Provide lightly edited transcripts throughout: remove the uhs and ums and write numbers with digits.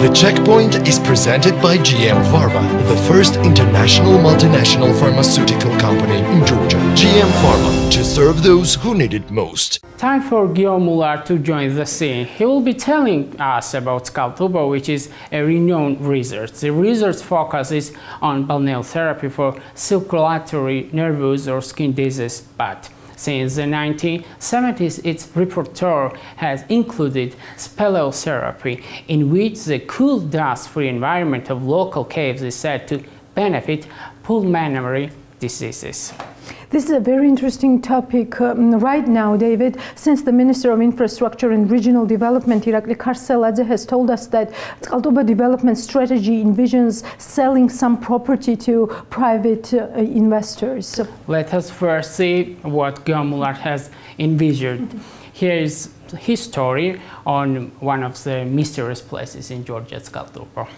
The Checkpoint is presented by GM Pharma, the first international multinational pharmaceutical company in Georgia. GM Pharma, to serve those who need it most. Time for Giom Mullart to join the scene. He will be telling us about Tskaltubo, which is a renowned research. The research focuses on balneotherapy for circulatory, nervous or skin disease, but since the 1970s, its repertoire has included speleotherapy, in which the cool, dust-free environment of local caves is said to benefit pulmonary diseases. This is a very interesting topic right now, David, since the Minister of Infrastructure and Regional Development, Irakli Karseladze, has told us that Tskaltubo development strategy envisions selling some property to private investors. Let us first see what Giom Mullart has envisioned. Here is his story on one of the mysterious places in Georgia, Tskaltubo.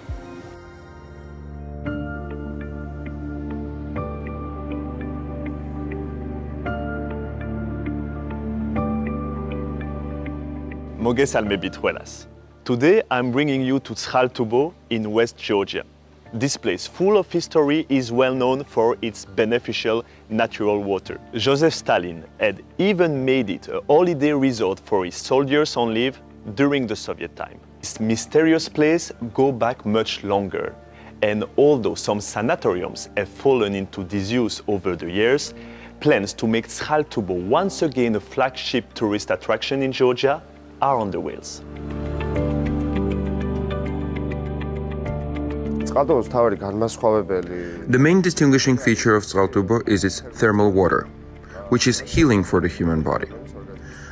Mogesalme bitruelas. Today I'm bringing you to Tskaltubo in West Georgia. This place, full of history, is well known for its beneficial natural water. Joseph Stalin had even made it a holiday resort for his soldiers on leave during the Soviet time. This mysterious place goes back much longer, and although some sanatoriums have fallen into disuse over the years, plans to make Tskaltubo once again a flagship tourist attraction in Georgia are on the wheels. The main distinguishing feature of Tskaltubo is its thermal water, which is healing for the human body.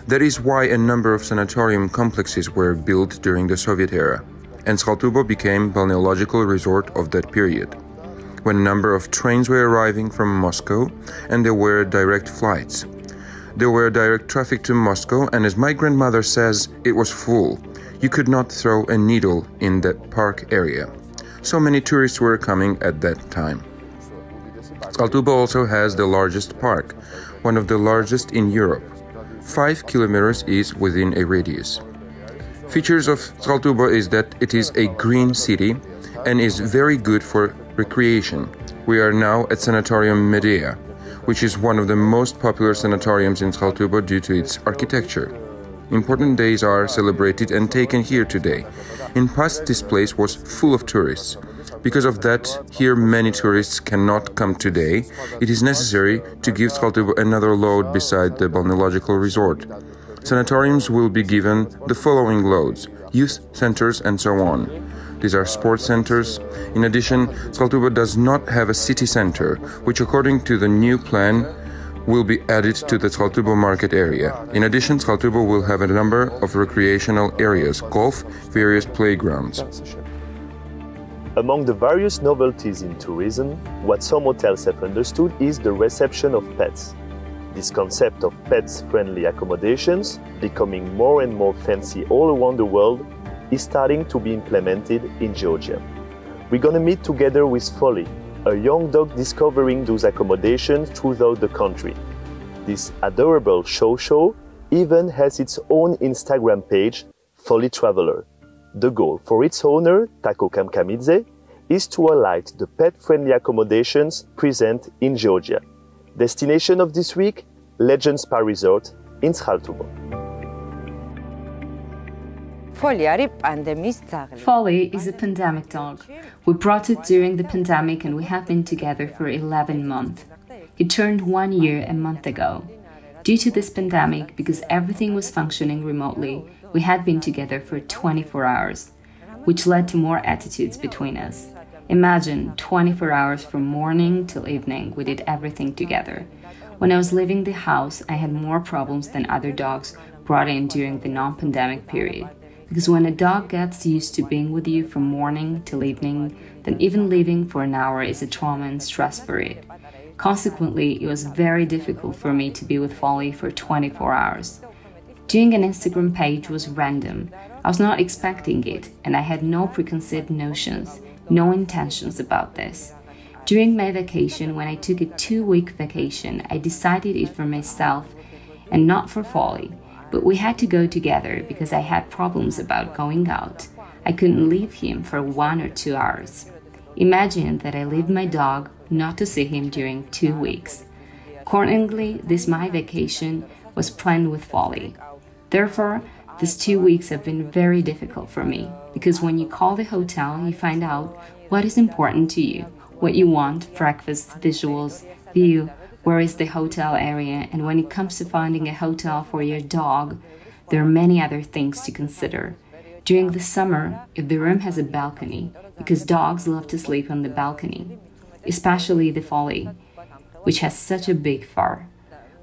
That is why a number of sanatorium complexes were built during the Soviet era, and Tskaltubo became balneological resort of that period, when a number of trains were arriving from Moscow and there were direct flights. There were direct traffic to Moscow, and as my grandmother says, it was full. You could not throw a needle in that park area. So many tourists were coming at that time. Tskaltubo also has the largest park, one of the largest in Europe. 5 kilometers is within a radius. Features of Tskaltubo is that it is a green city and is very good for recreation. We are now at Sanatorium Medea, which is one of the most popular sanatoriums in Tskaltubo due to its architecture. Important days are celebrated and taken here today. In past, this place was full of tourists. Because of that, here many tourists cannot come today. It is necessary to give Tskaltubo another load beside the balneological resort. Sanatoriums will be given the following loads: youth centers and so on. These are sports centers. In addition, Tskaltubo does not have a city center, which according to the new plan will be added to the Tskaltubo market area. In addition, Tskaltubo will have a number of recreational areas, golf, various playgrounds. Among the various novelties in tourism, what some hotels have understood is the reception of pets. This concept of pets-friendly accommodations, becoming more and more fancy all around the world, is starting to be implemented in Georgia. We're gonna meet together with Folly, a young dog discovering those accommodations throughout the country. This adorable show even has its own Instagram page, Folly Traveler. The goal for its owner, Tako Kamkamidze, is to highlight the pet-friendly accommodations present in Georgia. Destination of this week, Legend Spa Resort in Tskaltubo. Folly is a pandemic dog. We brought it during the pandemic and we have been together for 11 months. He turned 1 year a month ago. Due to this pandemic, because everything was functioning remotely, we had been together for 24 hours, which led to more attitudes between us. Imagine 24 hours from morning till evening, we did everything together. When I was leaving the house, I had more problems than other dogs brought in during the non-pandemic period. Because when a dog gets used to being with you from morning till evening, then even leaving for an hour is a trauma and stress for it. Consequently, it was very difficult for me to be with Folly for 24 hours. Doing an Instagram page was random. I was not expecting it, and I had no preconceived notions, no intentions about this. During my vacation, when I took a 2-week vacation, I decided it for myself and not for Folly. But we had to go together because I had problems about going out. I couldn't leave him for 1 or 2 hours. Imagine that I leave my dog not to see him during 2 weeks. Accordingly, this my vacation was planned with Folly. Therefore, these 2 weeks have been very difficult for me, because when you call the hotel, you find out what is important to you, what you want, breakfast, visuals, view, where is the hotel area, and when it comes to finding a hotel for your dog, there are many other things to consider. During the summer, if the room has a balcony, because dogs love to sleep on the balcony, especially the Folly, which has such a big fur.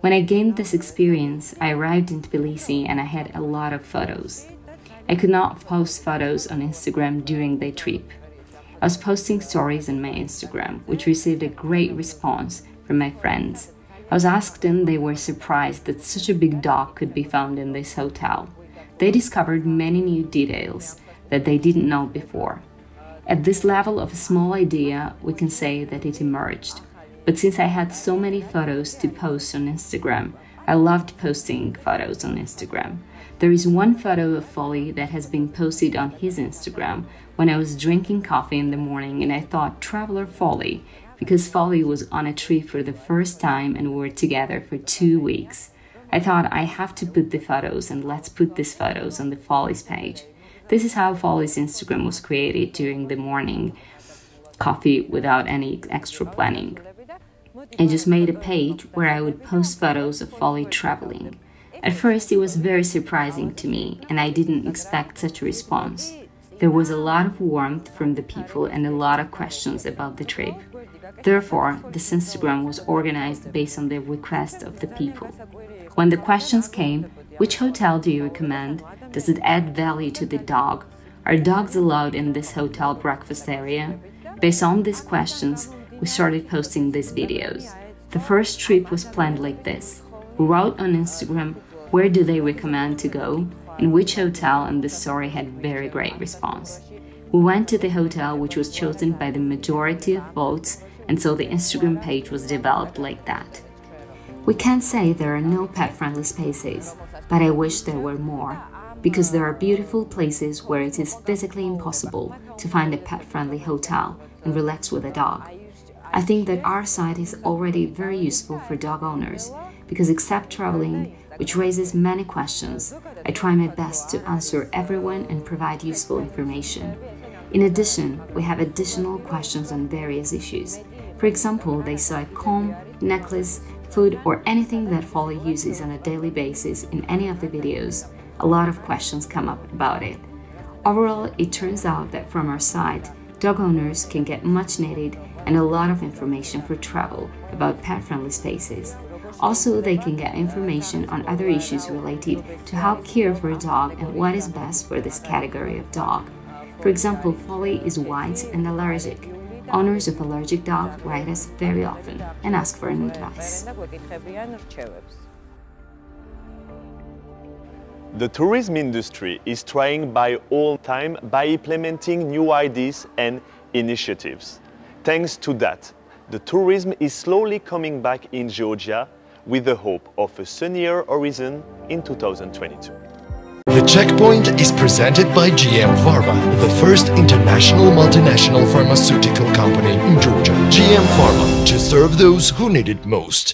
When I gained this experience, I arrived in Tbilisi and I had a lot of photos. I could not post photos on Instagram during the trip. I was posting stories on my Instagram, which received a great response from my friends. I was asked and they were surprised that such a big dog could be found in this hotel. They discovered many new details that they didn't know before. At this level of a small idea, we can say that it emerged. But since I had so many photos to post on Instagram, I loved posting photos on Instagram. There is one photo of Folly that has been posted on his Instagram when I was drinking coffee in the morning and I thought Traveler Folly, because Folly was on a trip for the first time and we were together for 2 weeks. I thought I have to put the photos and let's put these photos on the Folly's page. This is how Folly's Instagram was created during the morning coffee without any extra planning. I just made a page where I would post photos of Folly traveling. At first it was very surprising to me and I didn't expect such a response. There was a lot of warmth from the people and a lot of questions about the trip. Therefore, this Instagram was organized based on the request of the people. When the questions came, which hotel do you recommend? Does it add value to the dog? Are dogs allowed in this hotel breakfast area? Based on these questions, we started posting these videos. The first trip was planned like this. We wrote on Instagram where do they recommend to go and which hotel, and the story had very great response. We went to the hotel which was chosen by the majority of votes, and so the Instagram page was developed like that. We can't say there are no pet-friendly spaces, but I wish there were more, because there are beautiful places where it is physically impossible to find a pet-friendly hotel and relax with a dog. I think that our site is already very useful for dog owners, because except traveling, which raises many questions, I try my best to answer everyone and provide useful information. In addition, we have additional questions on various issues. For example, they saw a comb, necklace, food, or anything that Folly uses on a daily basis in any of the videos. A lot of questions come up about it. Overall, it turns out that from our site, dog owners can get much needed and a lot of information for travel about pet-friendly spaces. Also, they can get information on other issues related to how to care for a dog and what is best for this category of dog. For example, Folly is white and allergic. Owners of allergic dogs write us very often and ask for an advice. The tourism industry is trying by all time by implementing new ideas and initiatives. Thanks to that, the tourism is slowly coming back in Georgia with the hope of a sunnier horizon in 2022. The Checkpoint is presented by GM Pharma, the first international multinational pharmaceutical company in Georgia. GM Pharma, to serve those who need it most.